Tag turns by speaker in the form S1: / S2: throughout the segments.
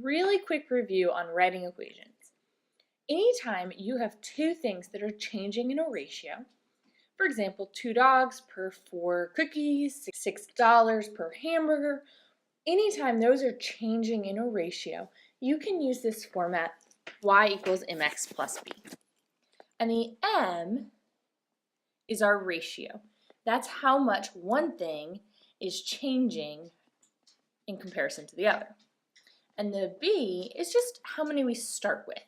S1: really quick review on writing equations. Anytime you have two things that are changing in a ratio, for example, 2 dogs per 4 cookies, $6 per hamburger, anytime those are changing in a ratio, you can use this format y equals mx plus b. And the m is our ratio. That's how much one thing is changing in comparison to the other. And the b is just how many we start with.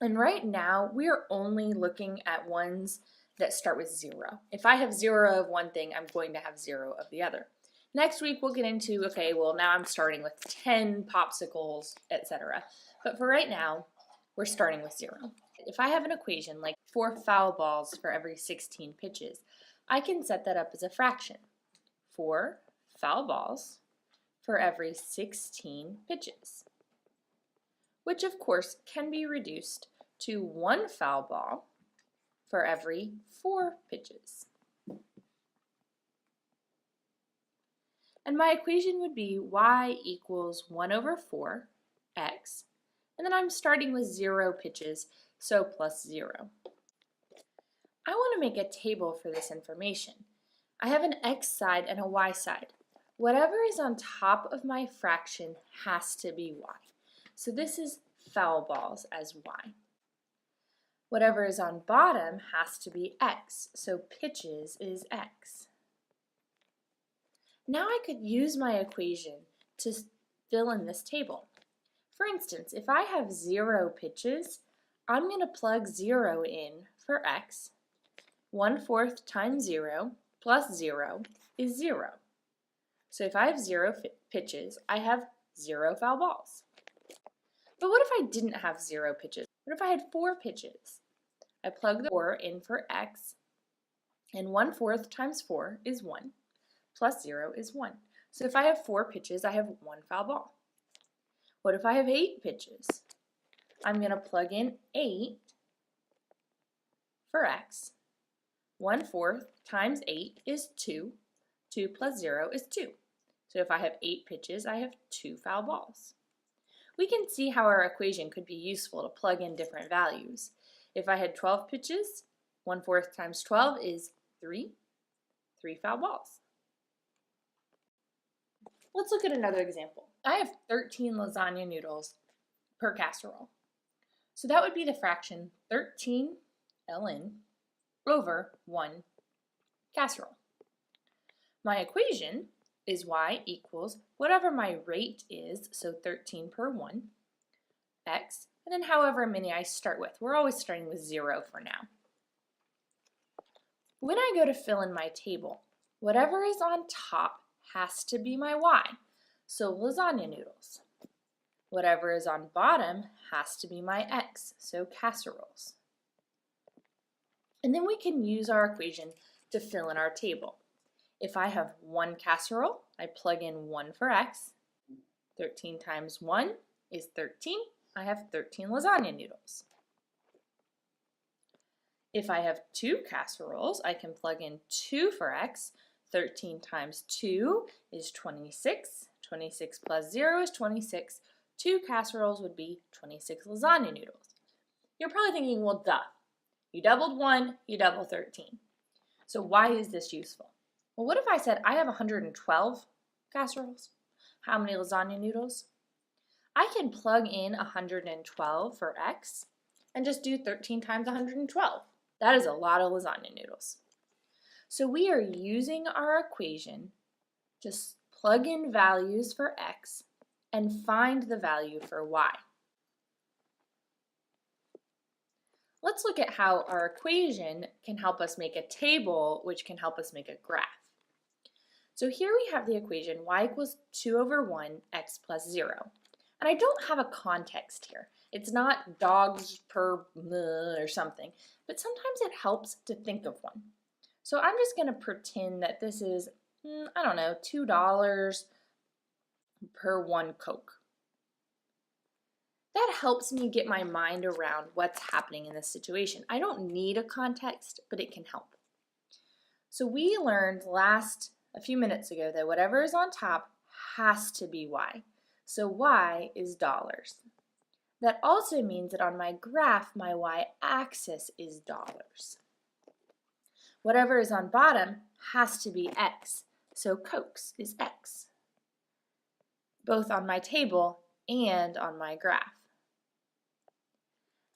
S1: And right now, we are only looking at ones that start with 0. If I have 0 of one thing, I'm going to have 0 of the other. Next week, we'll get into, okay, well, now I'm starting with 10 popsicles, etc. But for right now, we're starting with 0. If I have an equation like 4 foul balls for every 16 pitches, I can set that up as a fraction. 4 foul balls for every 16 pitches, which of course can be reduced to 1 foul ball for every 4 pitches. And my equation would be y equals 1 over 4 x, and then I'm starting with 0 pitches, so plus 0. I want to make a table for this information. I have an x side and a y side. Whatever is on top of my fraction has to be y. So this is foul balls as y. Whatever is on bottom has to be x, so pitches is x. Now I could use my equation to fill in this table. For instance, if I have 0 pitches, I'm going to plug 0 in for x. 1/4 times 0 plus 0 is 0. So if I have 0 pitches, I have 0 foul balls. But what if I didn't have 0 pitches? What if I had 4 pitches? I plug the 4 in for x, and 1/4 times 4 is 1, plus 0 is 1. So if I have 4 pitches, I have 1 foul ball. What if I have 8 pitches? I'm going to plug in 8 for x. 1/4 times 8 is 2. 2 plus 0 is 2. So if I have 8 pitches, I have 2 foul balls. We can see how our equation could be useful to plug in different values. If I had 12 pitches, 1/4 times 12 is 3. 3 foul balls. Let's look at another example. I have 13 lasagna noodles per casserole. So that would be the fraction 13 ln over 1 casserole. My equation is y equals whatever my rate is, so 13 per 1, x, and then however many I start with. We're always starting with 0 for now. When I go to fill in my table, whatever is on top has to be my y, so lasagna noodles. Whatever is on bottom has to be my x, so casseroles. And then we can use our equation to fill in our table. If I have 1 casserole, I plug in 1 for x. 13 times 1 is 13. I have 13 lasagna noodles. If I have 2 casseroles, I can plug in 2 for x. 13 times 2 is 26. 26 plus 0 is 26. 2 casseroles would be 26 lasagna noodles. You're probably thinking, well, duh. You doubled 1, you double 13. So why is this useful? Well, what if I said I have 112 casseroles? How many lasagna noodles? I can plug in 112 for x and just do 13 times 112. That is a lot of lasagna noodles. So we are using our equation to plug in values for x and find the value for y. Let's look at how our equation can help us make a table, which can help us make a graph. So here we have the equation y equals 2 over 1 x plus 0. And I don't have a context here. It's not dogs per or something, but sometimes it helps to think of one. So I'm just going to pretend that this is, I don't know, $2 per 1 Coke. That helps me get my mind around what's happening in this situation. I don't need a context, but it can help. So we learned a few minutes ago that whatever is on top has to be y. so y is dollars. That also means that on my graph, my y-axis is dollars. Whatever is on bottom has to be x, so Cokes is x, both on my table and on my graph.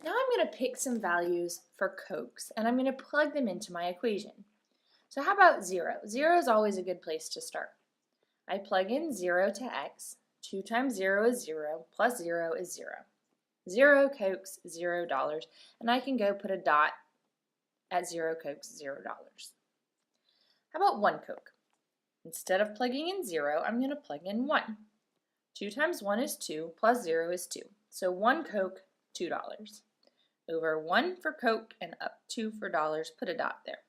S1: Now I'm going to pick some values for Cokes and I'm going to plug them into my equation. So how about 0? 0 is always a good place to start. I plug in 0 to x. 2 times 0 is 0, plus 0 is 0. 0 Cokes, $0, and I can go put a dot at 0 Cokes, $0. How about 1 Coke? Instead of plugging in 0, I'm going to plug in 1. 2 times 1 is 2, plus 0 is 2. So 1 Coke, $2. Over 1 for Coke and up 2 for dollars, put a dot there.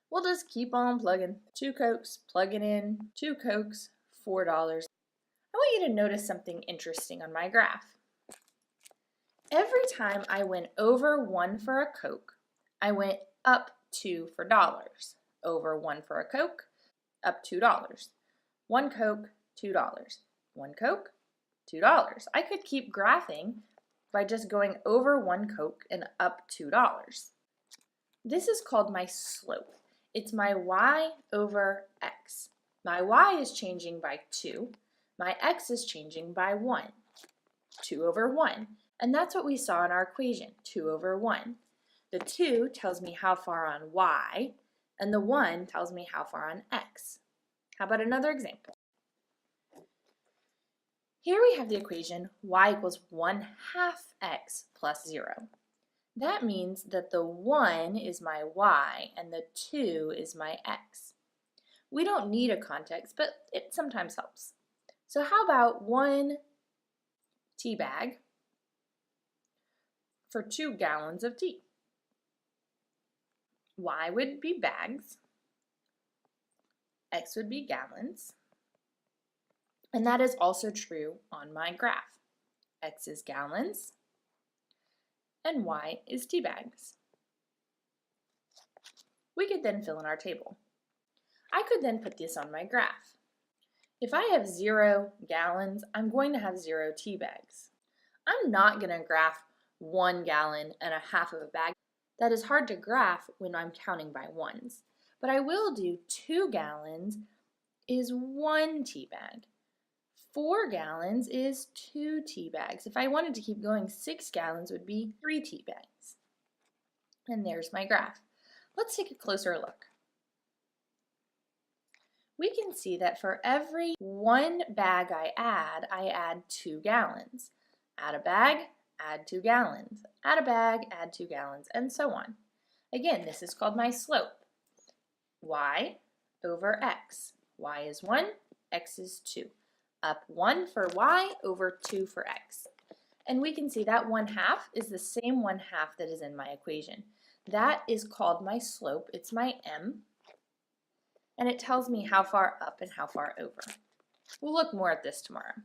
S1: We'll just keep on plugging. 2 Cokes, plug it in. 2 Cokes, $4. I want you to notice something interesting on my graph. Every time I went over 1 for a Coke, I went up 2 for dollars. Over 1 for a Coke, up $2. 1 Coke, $2. 1 Coke, $2. I could keep graphing by just going over 1 Coke and up $2. This is called my slope. It's my y over x. My y is changing by 2. My x is changing by 1. 2 over 1. And that's what we saw in our equation, 2 over 1. The 2 tells me how far on y, and the 1 tells me how far on x. How about another example? Here we have the equation y equals 1/2 x plus 0. That means that the 1 is my y and the 2 is my x. We don't need a context, but it sometimes helps. So how about 1 tea bag for 2 gallons of tea? Y would be bags, x would be gallons, and that is also true on my graph. X is gallons, and y is tea bags. We could then fill in our table. I could then put this on my graph. If I have 0 gallons, I'm going to have 0 tea bags. I'm not going to graph 1 gallon and 1/2 of a bag. That is hard to graph when I'm counting by ones. But I will do 2 gallons is 1 tea bag. 4 gallons is 2 tea bags. If I wanted to keep going, 6 gallons would be 3 tea bags. And there's my graph. Let's take a closer look. We can see that for every 1 bag I add 2 gallons. Add a bag, add 2 gallons. Add a bag, add 2 gallons, and so on. Again, this is called my slope. Y over x. Y is 1, x is 2. Up 1 for y over 2 for x. And we can see that 1/2 is the same 1/2 that is in my equation. That is called my slope. It's my m. And it tells me how far up and how far over. We'll look more at this tomorrow.